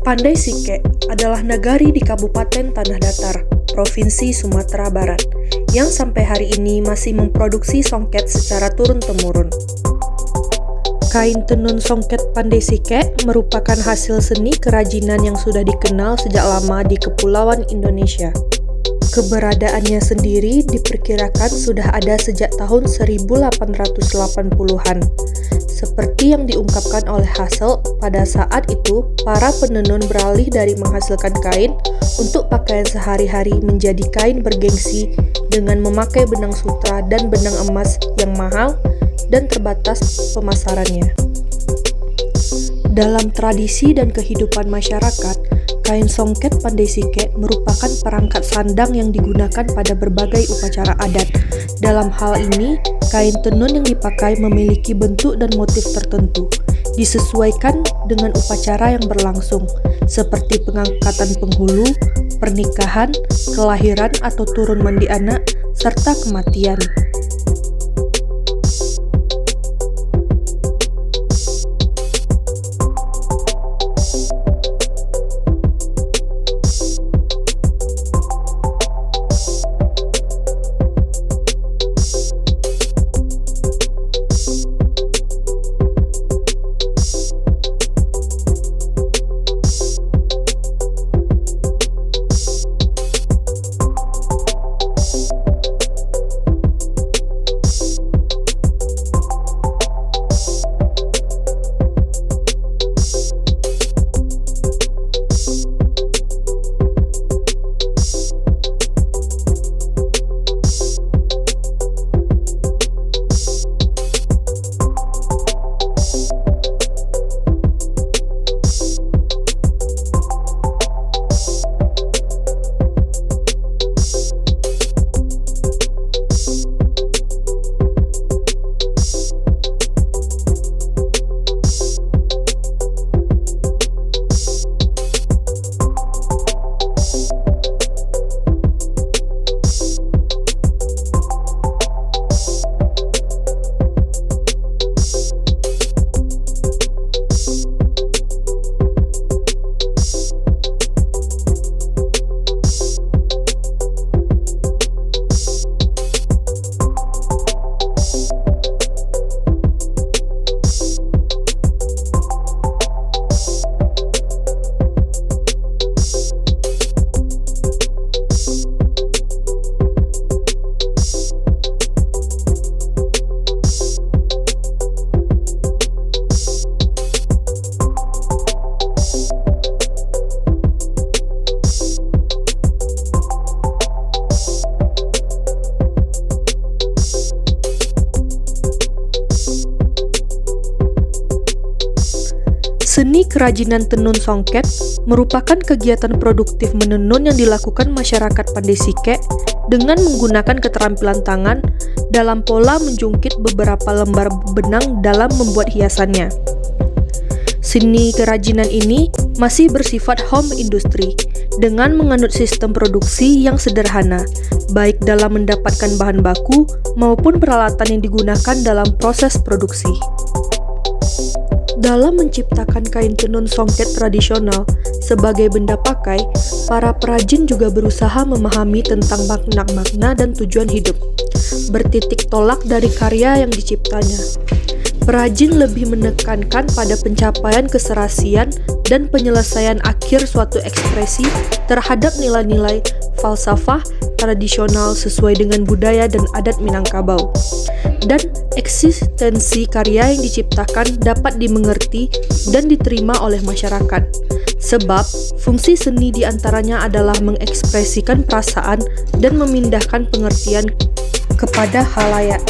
Pandai Sike adalah nagari di Kabupaten Tanah Datar, Provinsi Sumatera Barat, yang sampai hari ini masih memproduksi songket secara turun-temurun. Kain tenun songket Pandai Sike merupakan hasil seni kerajinan yang sudah dikenal sejak lama di Kepulauan Indonesia. Keberadaannya sendiri diperkirakan sudah ada sejak tahun 1880-an. Seperti yang diungkapkan oleh Hassel, pada saat itu para penenun beralih dari menghasilkan kain untuk pakaian sehari-hari menjadi kain bergengsi dengan memakai benang sutra dan benang emas yang mahal dan terbatas pemasarannya. Dalam tradisi dan kehidupan masyarakat, kain songket Pandai Sike merupakan perangkat sandang yang digunakan pada berbagai upacara adat. Dalam hal ini, kain tenun yang dipakai memiliki bentuk dan motif tertentu, disesuaikan dengan upacara yang berlangsung, seperti pengangkatan penghulu, pernikahan, kelahiran atau turun mandi anak, serta kematian. Seni kerajinan tenun songket merupakan kegiatan produktif menenun yang dilakukan masyarakat Pandai Sike dengan menggunakan keterampilan tangan dalam pola menjungkit beberapa lembar benang dalam membuat hiasannya. Seni kerajinan ini masih bersifat home industry dengan menganut sistem produksi yang sederhana, baik dalam mendapatkan bahan baku maupun peralatan yang digunakan dalam proses produksi. Dalam menciptakan kain tenun songket tradisional sebagai benda pakai, para perajin juga berusaha memahami tentang makna-makna dan tujuan hidup, bertitik tolak dari karya yang diciptanya. Perajin lebih menekankan pada pencapaian keserasian dan penyelesaian akhir suatu ekspresi terhadap nilai-nilai falsafah tradisional sesuai dengan budaya dan adat Minangkabau. Dan eksistensi karya yang diciptakan dapat dimengerti dan diterima oleh masyarakat. Sebab, fungsi seni diantaranya adalah mengekspresikan perasaan dan memindahkan pengertian kepada khalayak.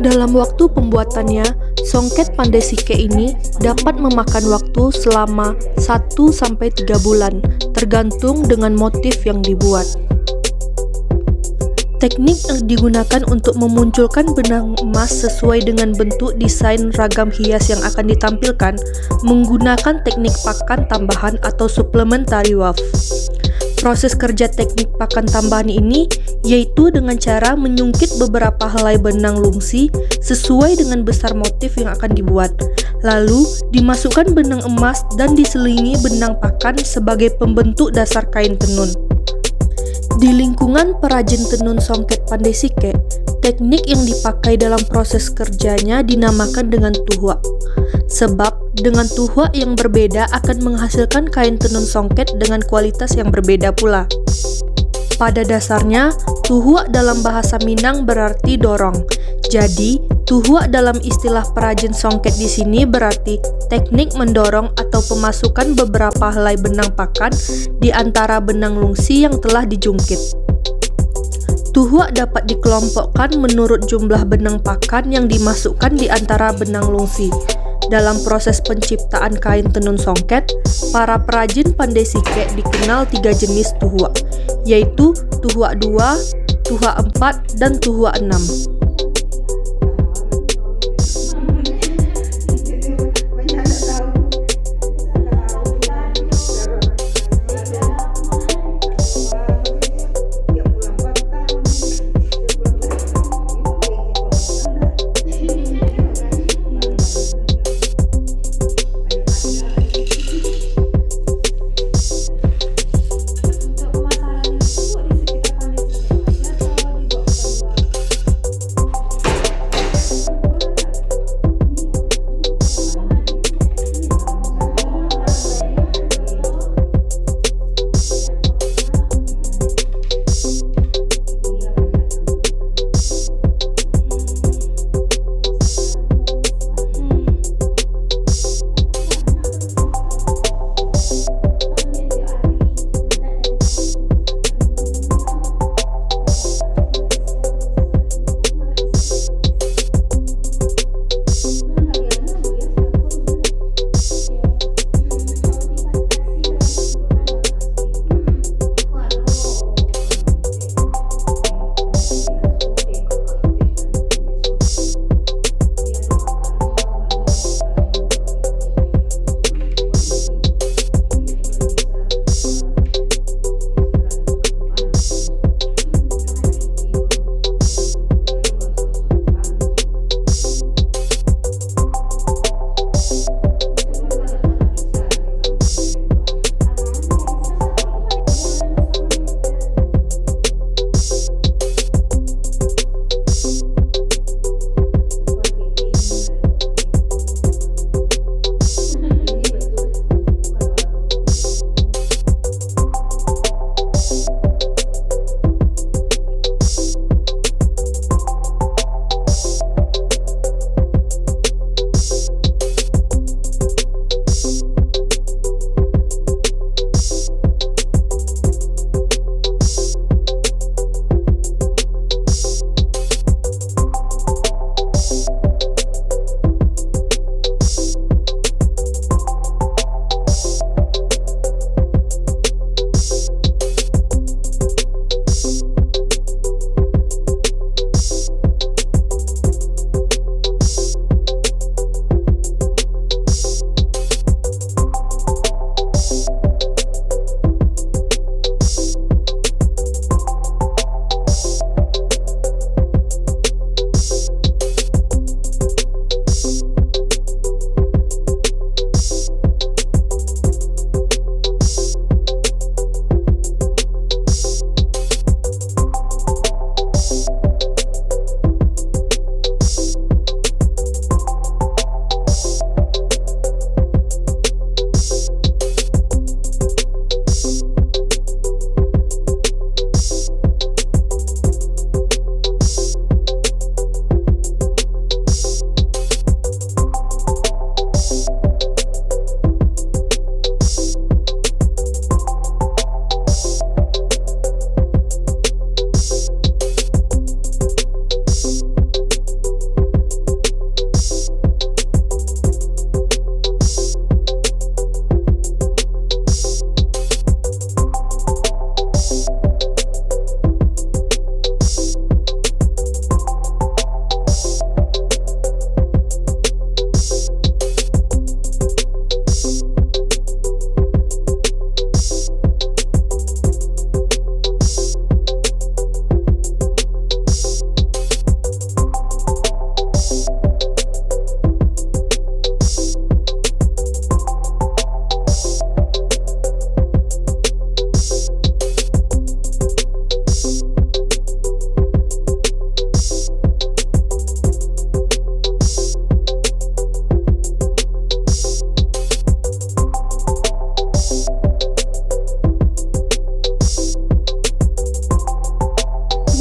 Dalam waktu pembuatannya, songket pandai sike ini dapat memakan waktu selama 1-3 bulan, tergantung dengan motif yang dibuat. Teknik yang digunakan untuk memunculkan benang emas sesuai dengan bentuk desain ragam hias yang akan ditampilkan menggunakan teknik pakan tambahan atau supplementary wove. Proses kerja teknik pakan tambahan ini yaitu dengan cara menyungkit beberapa helai benang lungsi sesuai dengan besar motif yang akan dibuat. Lalu dimasukkan benang emas dan diselingi benang pakan sebagai pembentuk dasar kain tenun. Di lingkungan perajin tenun songket pandai sike, teknik yang dipakai dalam proses kerjanya dinamakan dengan tuhwa. Sebab dengan tuhwa yang berbeda akan menghasilkan kain tenun songket dengan kualitas yang berbeda pula. Pada dasarnya, tuhwa dalam bahasa Minang berarti dorong. Jadi, tuhwa dalam istilah perajin songket di sini berarti teknik mendorong atau pemasukan beberapa helai benang pakan di antara benang lungsi yang telah dijungkit. Tuhwa dapat dikelompokkan menurut jumlah benang pakan yang dimasukkan di antara benang lungsi. Dalam proses penciptaan kain tenun songket, para perajin pandai sike dikenal 3 jenis tuhwa, yaitu tuhwa 2, tuhwa 4, dan tuhwa 6.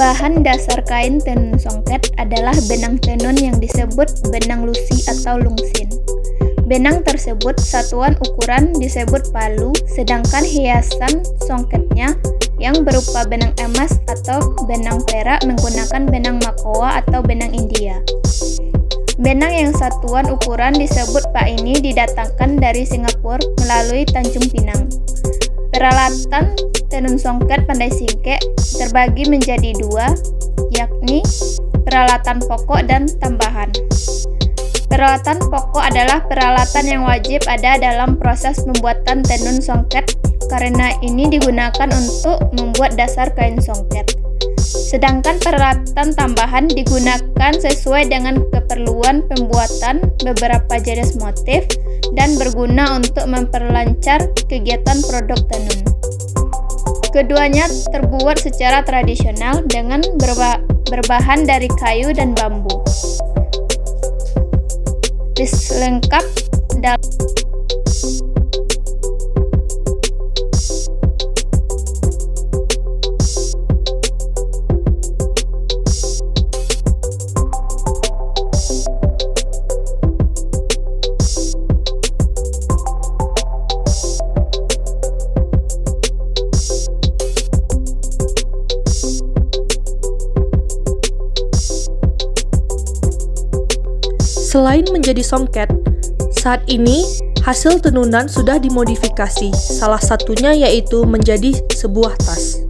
Bahan dasar kain tenun songket adalah benang tenun yang disebut benang lusi atau lungsin. Benang tersebut satuan ukuran disebut palu, sedangkan hiasan songketnya yang berupa benang emas atau benang perak menggunakan benang makoa atau benang India. Benang yang satuan ukuran disebut pak ini didatangkan dari Singapura melalui Tanjung Pinang. Peralatan tenun songket Pandai Singke terbagi menjadi dua, yakni peralatan pokok dan tambahan. Peralatan pokok adalah peralatan yang wajib ada dalam proses pembuatan tenun songket karena ini digunakan untuk membuat dasar kain songket. Sedangkan peralatan tambahan digunakan sesuai dengan keperluan pembuatan beberapa jenis motif dan berguna untuk memperlancar kegiatan produk tenun. Keduanya terbuat secara tradisional dengan berbahan dari kayu dan bambu. List lengkap dalam Selain menjadi songket, saat ini hasil tenunan sudah dimodifikasi, salah satunya yaitu menjadi sebuah tas.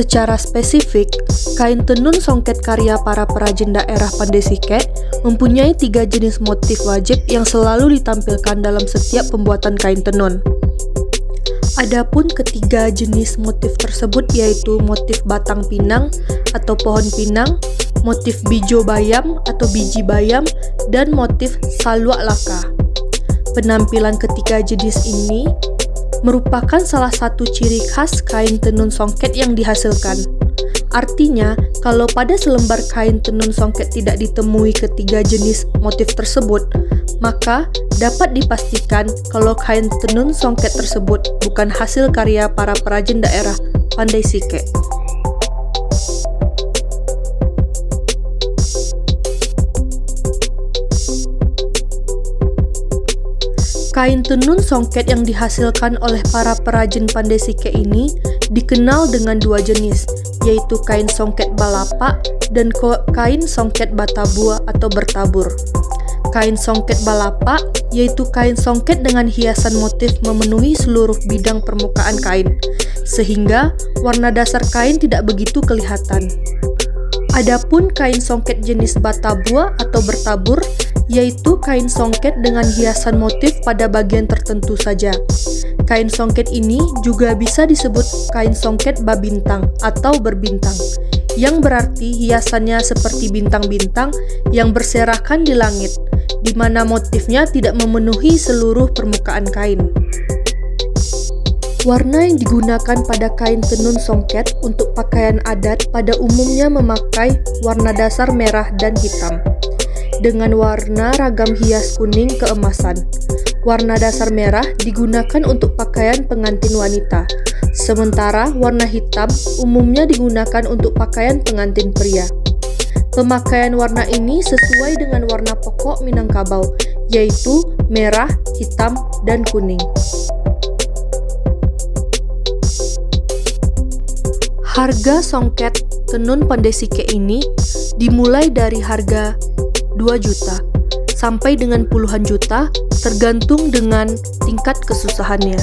Secara spesifik, kain tenun songket karya para perajin daerah Pandai Sike mempunyai 3 jenis motif wajib yang selalu ditampilkan dalam setiap pembuatan kain tenun. Adapun ketiga jenis motif tersebut yaitu motif batang pinang atau pohon pinang, motif bijo bayam atau biji bayam, dan motif salwak laka. Penampilan ketiga jenis ini merupakan salah satu ciri khas kain tenun songket yang dihasilkan. Artinya, kalau pada selembar kain tenun songket tidak ditemui ketiga jenis motif tersebut, maka dapat dipastikan kalau kain tenun songket tersebut bukan hasil karya para perajin daerah Pandai Sike. Kain tenun songket yang dihasilkan oleh para perajin Pandai Sike ini dikenal dengan 2 jenis, yaitu kain songket balapak dan kain songket batabua atau bertabur. Kain songket balapak yaitu kain songket dengan hiasan motif memenuhi seluruh bidang permukaan kain, sehingga warna dasar kain tidak begitu kelihatan. Adapun kain songket jenis batabua atau bertabur yaitu kain songket dengan hiasan motif pada bagian tertentu saja. Kain songket ini juga bisa disebut kain songket babintang atau berbintang, yang berarti hiasannya seperti bintang-bintang yang berserakan di langit, di mana motifnya tidak memenuhi seluruh permukaan kain. Warna yang digunakan pada kain tenun songket untuk pakaian adat pada umumnya memakai warna dasar merah dan hitam, dengan warna ragam hias kuning keemasan. Warna dasar merah digunakan untuk pakaian pengantin wanita, sementara warna hitam umumnya digunakan untuk pakaian pengantin pria. Pemakaian warna ini sesuai dengan warna pokok Minangkabau, yaitu merah, hitam, dan kuning. Harga songket tenun Pandai Sike ini dimulai dari harga 2 juta sampai dengan puluhan juta, tergantung dengan tingkat kesusahannya.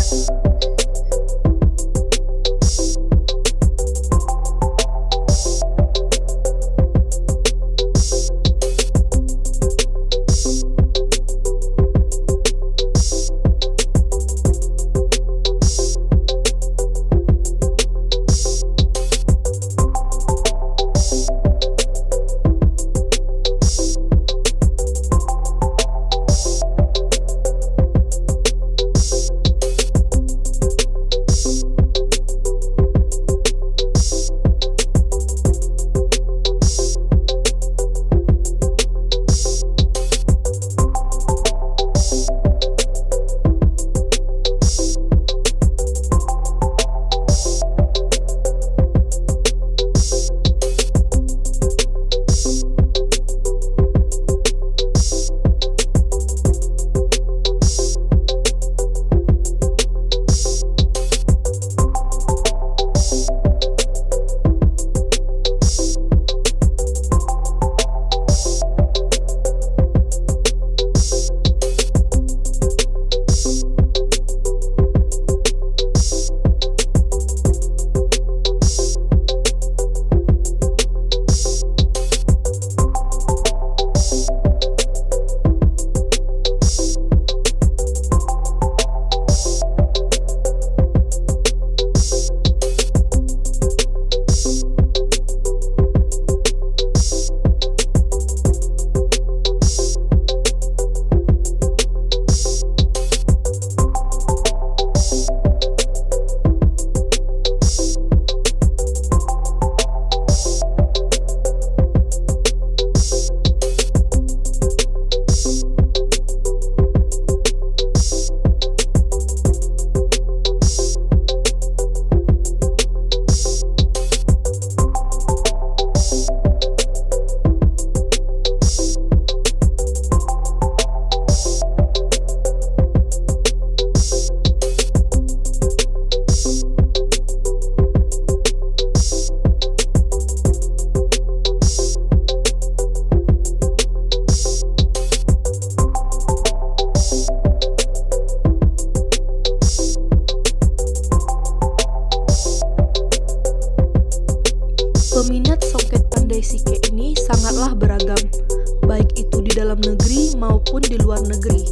dalam negeri maupun di luar negeri.